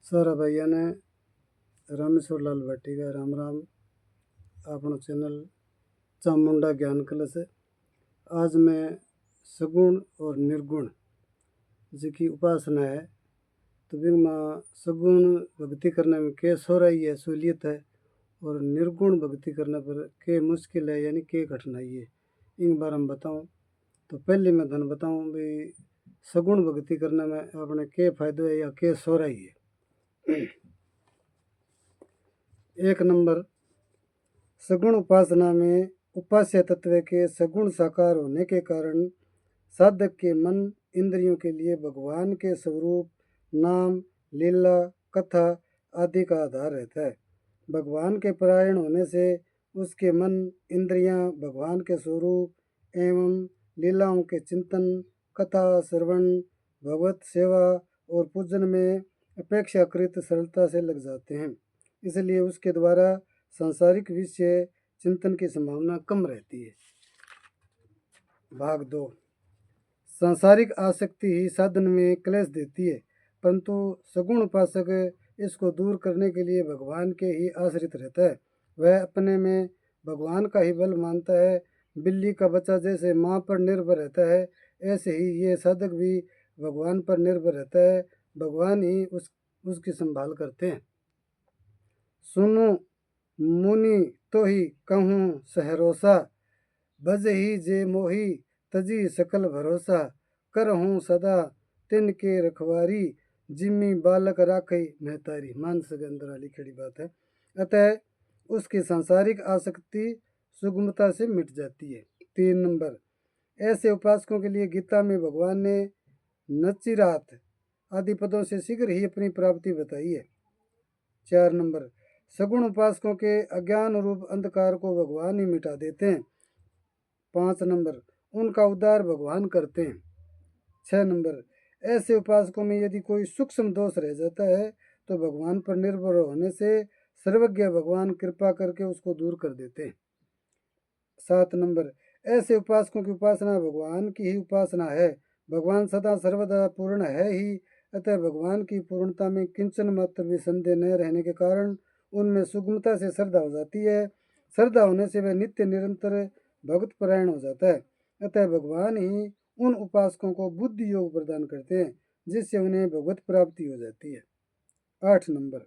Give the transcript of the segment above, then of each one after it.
सारा भैया ने रामेश्वर लाल भट्टी का राम राम। अपनो चैनल चामुंडा ज्ञान कलश है। आज मैं सगुण और निर्गुण जी की उपासना है तो भी माँ सगुण भक्ति करने में के सोराई है सहूलियत है और निर्गुण भक्ति करने पर के मुश्किल है यानी के कठिनाई है इन बारे में बताऊँ। तो पहले मैं धन बताऊँ भाई सगुण भक्ति करने में अपने के फायदे है या के सोराई है। एक नंबर, सगुण उपासना में उपास्य तत्व के सगुण साकार होने के कारण साधक के मन इंद्रियों के लिए भगवान के स्वरूप, नाम, लीला, कथा आदि का आधार रहता है। भगवान के परायण होने से उसके मन इंद्रियां भगवान के स्वरूप एवं लीलाओं के चिंतन, कथा श्रवण, भगवत सेवा और पूजन में अपेक्षाकृत सरलता से लग जाते हैं। इसलिए उसके द्वारा सांसारिक विषय चिंतन की संभावना कम रहती है। भाग 2, सांसारिक आसक्ति ही साधन में क्लेश देती है, परंतु सगुण उपासक इसको दूर करने के लिए भगवान के ही आश्रित रहता है। वह अपने में भगवान का ही बल मानता है। बिल्ली का बच्चा जैसे माँ पर निर्भर रहता है, ऐसे ही ये साधक भी भगवान पर निर्भर रहता है। भगवान ही उसकी संभाल करते हैं। सुनो मुनि तो ही कहूँ सहरोसा, बज ही जे मोही तजी सकल भरोसा, करहूँ सदा तिनके रखवारी, जिम्मी बालक राखई महतारी। मानस के अंदर लिखी बात है। अतः उसकी सांसारिक आसक्ति सुगमता से मिट जाती है। 3 नंबर, ऐसे उपासकों के लिए गीता में भगवान ने नचिरात आदि पदों से शीघ्र ही अपनी प्राप्ति बताई है। 4 नंबर, सगुण उपासकों के अज्ञान रूप अंधकार को भगवान ही मिटा देते हैं। 5 नंबर, उनका उद्धार भगवान करते हैं। 6 नंबर, ऐसे उपासकों में यदि कोई सूक्ष्म दोष रह जाता है तो भगवान पर निर्भर होने से सर्वज्ञ भगवान कृपा करके उसको दूर कर देते हैं। 7 नंबर, ऐसे उपासकों की उपासना भगवान की ही उपासना है। भगवान सदा सर्वदा पूर्ण है ही, अतः भगवान की पूर्णता में किंचन मात्र भी संदेह न रहने के कारण उनमें सुगमता से श्रद्धा हो जाती है। श्रद्धा होने से वह नित्य निरंतर भगत परायण हो जाता है। अतः भगवान ही उन उपासकों को बुद्धि योग प्रदान करते हैं जिससे उन्हें भगवत प्राप्ति हो जाती है। 8 नंबर,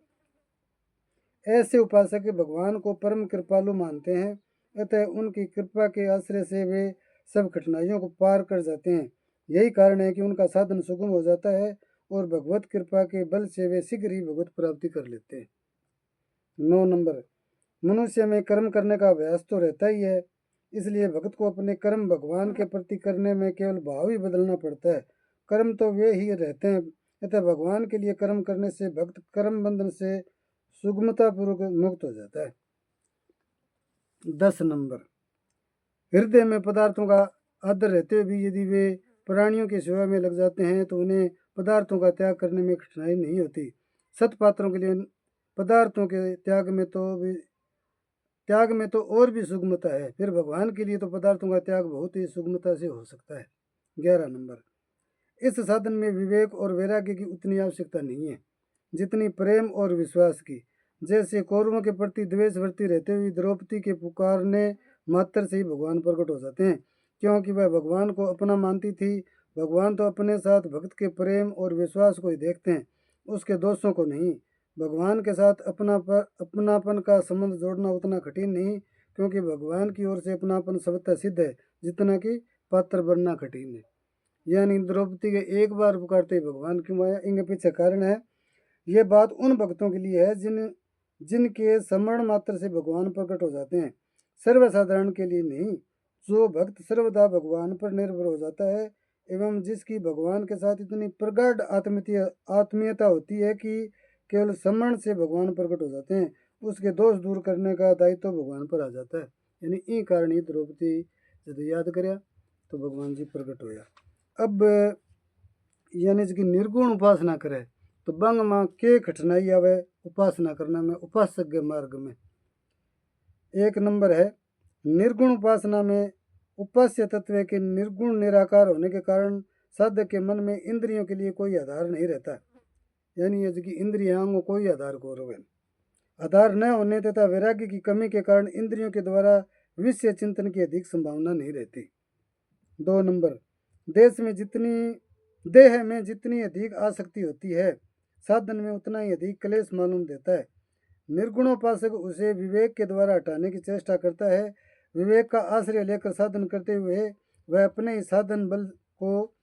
ऐसे उपासक भगवान को परम कृपालु मानते हैं, अतः उनकी कृपा के आश्रय से वे सब कठिनाइयों को पार कर जाते हैं। यही कारण है कि उनका साधन सुगम हो जाता है और भगवत कृपा के बल से वे शीघ्र ही भगवत प्राप्ति कर लेते हैं। 9 नंबर, मनुष्य में कर्म करने का अभ्यास तो रहता ही है, इसलिए भक्त को अपने कर्म भगवान के प्रति करने में केवल भाव ही बदलना पड़ता है। कर्म तो वे ही रहते हैं, अतः भगवान के लिए कर्म करने से भक्त कर्म बंधन से सुगमता पूर्वक मुक्त हो जाता है। 10 नंबर, हृदय में पदार्थों का आदर रहते हुए भी यदि वे प्राणियों की सेवा में लग जाते हैं तो उन्हें पदार्थों का त्याग करने में कठिनाई नहीं होती। सत्पात्रों के लिए पदार्थों के त्याग में तो और भी सुगमता है, फिर भगवान के लिए तो पदार्थों का त्याग बहुत ही सुगमता से हो सकता है। 11 नंबर, इस साधन में विवेक और वैराग्य की उतनी आवश्यकता नहीं है जितनी प्रेम और विश्वास की। जैसे कौरवों के प्रति द्वेष वर्ती रहते हुए द्रौपदी के पुकारने मात्र से ही भगवान प्रकट हो जाते हैं, क्योंकि वह भगवान को अपना मानती थी। भगवान तो अपने साथ भक्त के प्रेम और विश्वास को ही देखते हैं, उसके दोषों को नहीं। भगवान के साथ अपनापन का संबंध जोड़ना उतना कठिन नहीं, क्योंकि भगवान की ओर से अपनापन स्वतः सिद्ध है जितना कि पात्र बनना कठिन है। यानी द्रौपदी के एक बार पुकारते ही भगवान क्यों आया, इनके पीछे कारण है। ये बात उन भक्तों के लिए है जिनके स्मरण मात्र से भगवान प्रकट हो जाते हैं, सर्वसाधारण के लिए नहीं। जो भक्त सर्वदा भगवान पर निर्भर हो जाता है एवं जिसकी भगवान के साथ इतनी प्रगाढ़ आत्मीयता होती है कि केवल स्मरण से भगवान प्रकट हो जाते हैं, उसके दोष दूर करने का दायित्व तो भगवान पर आ जाता है। यानी ई कारण ही द्रौपदी जब याद कराया तो भगवान जी प्रकट होया। अब यानी जिसकी निर्गुण उपासना करे तो बंग माँ के कठिनाई आवे उपासना करने में उपासक के मार्ग में। 1 नंबर है, निर्गुण उपासना में उपास्य तत्व के निर्गुण निराकार होने के कारण साधक के मन में इंद्रियों के लिए कोई आधार नहीं रहता। यानी ये की इंद्रियां को कोई आधार को रवे आधार न होने तथा वैराग्य की कमी के कारण इंद्रियों के द्वारा विषय चिंतन की अधिक संभावना नहीं रहती। 2 देह में जितनी अधिक आसक्ति होती है साधन में उतना ही अधिक क्लेश मालूम देता है। निर्गुणोपासक उसे विवेक के द्वारा हटाने की चेष्टा करता है। विवेक का आश्रय लेकर साधन करते हुए वह अपने ही साधन बल को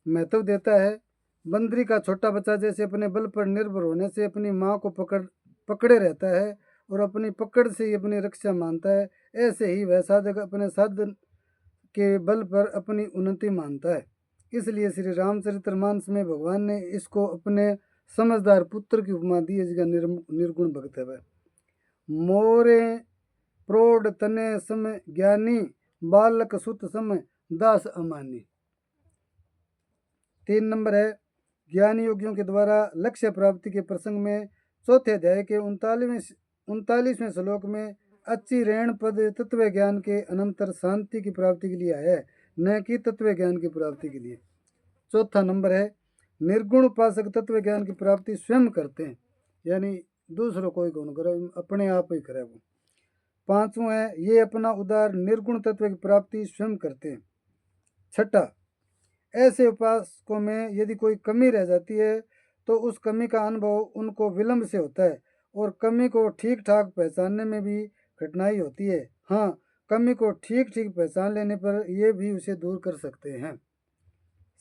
महत्व देता है। बंदरी का छोटा बच्चा जैसे अपने बल पर निर्भर होने से अपनी माँ को पकड़े रहता है और अपनी पकड़ से ही अपनी रक्षा मानता है, ऐसे ही वह साधक अपने साधन के बल पर अपनी उन्नति मानता है। इसलिए श्री रामचरितमानस में भगवान ने इसको अपने समझदार पुत्र की उपमा दी है, जिसका निर्गुण भक्त है। मोरे प्रौढ़ तने सम ज्ञानी बालक सुत सम दास अमानी। 3 है ज्ञान योगियों के द्वारा लक्ष्य प्राप्ति के प्रसंग में चौथे अध्याय के 39वें श्लोक में अच्छी रेण पद तत्व ज्ञान के अनंतर शांति की प्राप्ति के लिए आया है, न कि तत्व ज्ञान की प्राप्ति के लिए। 4 है निर्गुण उपासक तत्व ज्ञान की प्राप्ति स्वयं करते हैं, यानी दूसरों कोई गुण करे, अपने आप ही करे वो। 5 है ये अपना उदार निर्गुण तत्व की प्राप्ति स्वयं करते हैं। 6 ऐसे उपासकों में यदि कोई कमी रह जाती है तो उस कमी का अनुभव उनको विलंब से होता है और कमी को ठीक ठाक पहचानने में भी कठिनाई होती है। हाँ, कमी को ठीक ठीक पहचान लेने पर ये भी उसे दूर कर सकते हैं।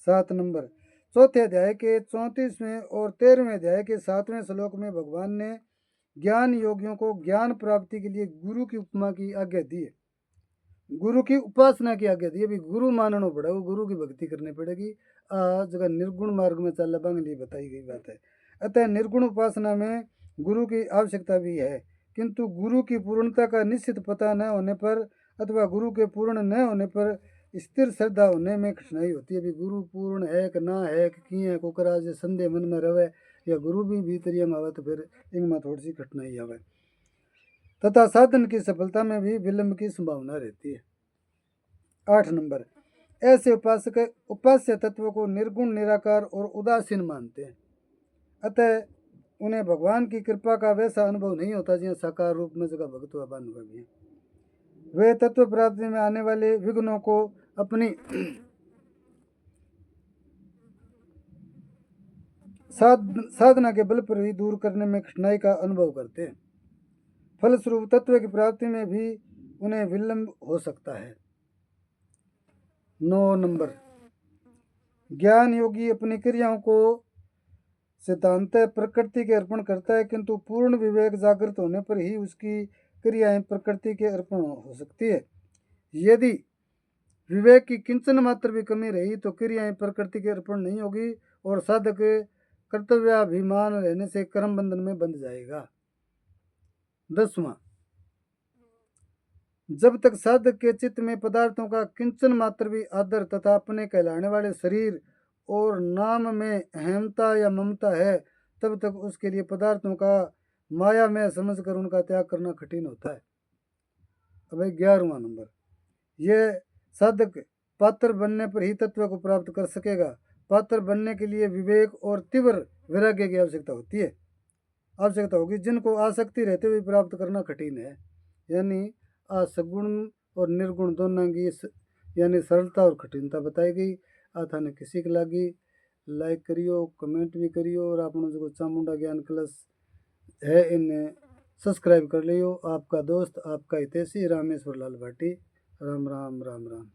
7 चौथे अध्याय के 34वें और 13वें अध्याय के 7वें श्लोक में भगवान ने ज्ञान योगियों को ज्ञान प्राप्ति के लिए गुरु की उपमा की आज्ञा दी है, गुरु की उपासना की आज्ञा दी है। अभी गुरु मानना पड़ेगा, गुरु की भक्ति करनी पड़ेगी। जगह निर्गुण मार्ग में चलने के लिए बताई गई बात है। अतः निर्गुण उपासना में गुरु की आवश्यकता भी है, किंतु गुरु की पूर्णता का निश्चित पता न होने पर अथवा गुरु के पूर्ण न होने पर स्थिर श्रद्धा होने में कठिनाई होती है। अभी गुरु पूर्ण है कि ना है कि किए को करा जो संदेह मन में रहे या गुरु भी भीतरिया में आवे तो फिर इनमें थोड़ी सी कठिनाई आवे तथा साधन की सफलता में भी विलंब की संभावना रहती है। 8 ऐसे उपासक उपास्य तत्व को निर्गुण निराकार और उदासीन मानते हैं, अतः उन्हें भगवान की कृपा का वैसा अनुभव नहीं होता जिसे साकार रूप में जगह भक्त हुआ अनुभवी है। वे तत्व प्राप्ति में आने वाले विघ्नों को अपनी साधना के बल पर ही दूर करने में कठिनाई का अनुभव करते हैं। फलस्वरूप तत्व की प्राप्ति में भी उन्हें विलंब हो सकता है। 9 ज्ञान योगी अपनी क्रियाओं को सिद्धांत प्रकृति के अर्पण करता है, किंतु पूर्ण विवेक जागृत होने पर ही उसकी क्रियाएं प्रकृति के अर्पण हो सकती है। यदि विवेक की किंचन मात्र भी कमी रही तो क्रियाएं प्रकृति के अर्पण नहीं होगी और साधक कर्तव्याभिमान रहने से कर्म बंधन में बंध जाएगा। 10 जब तक साधक के चित्त में पदार्थों का किंचन मात्र भी आदर तथा अपने कहलाने वाले शरीर और नाम में अहमता या ममता है, तब तक उसके लिए पदार्थों का माया में समझकर उनका त्याग करना कठिन होता है। अब 11वां यह साधक पात्र बनने पर ही तत्व को प्राप्त कर सकेगा। पात्र बनने के लिए विवेक और तीव्र वैराग्य की आवश्यकता होगी, जिनको आसक्ति रहते हुए प्राप्त करना कठिन है। यानी सगुण और निर्गुण दोनों की यानी सरलता और कठिनता बताई गई। थाने किसी के लागी लाइक करियो, कमेंट भी करियो और आपने जो चामुंडा ज्ञान क्लास है इन्हें सब्सक्राइब कर लियो। आपका दोस्त आपका हितैषी रामेश्वर लाल भाटी। राम राम राम राम।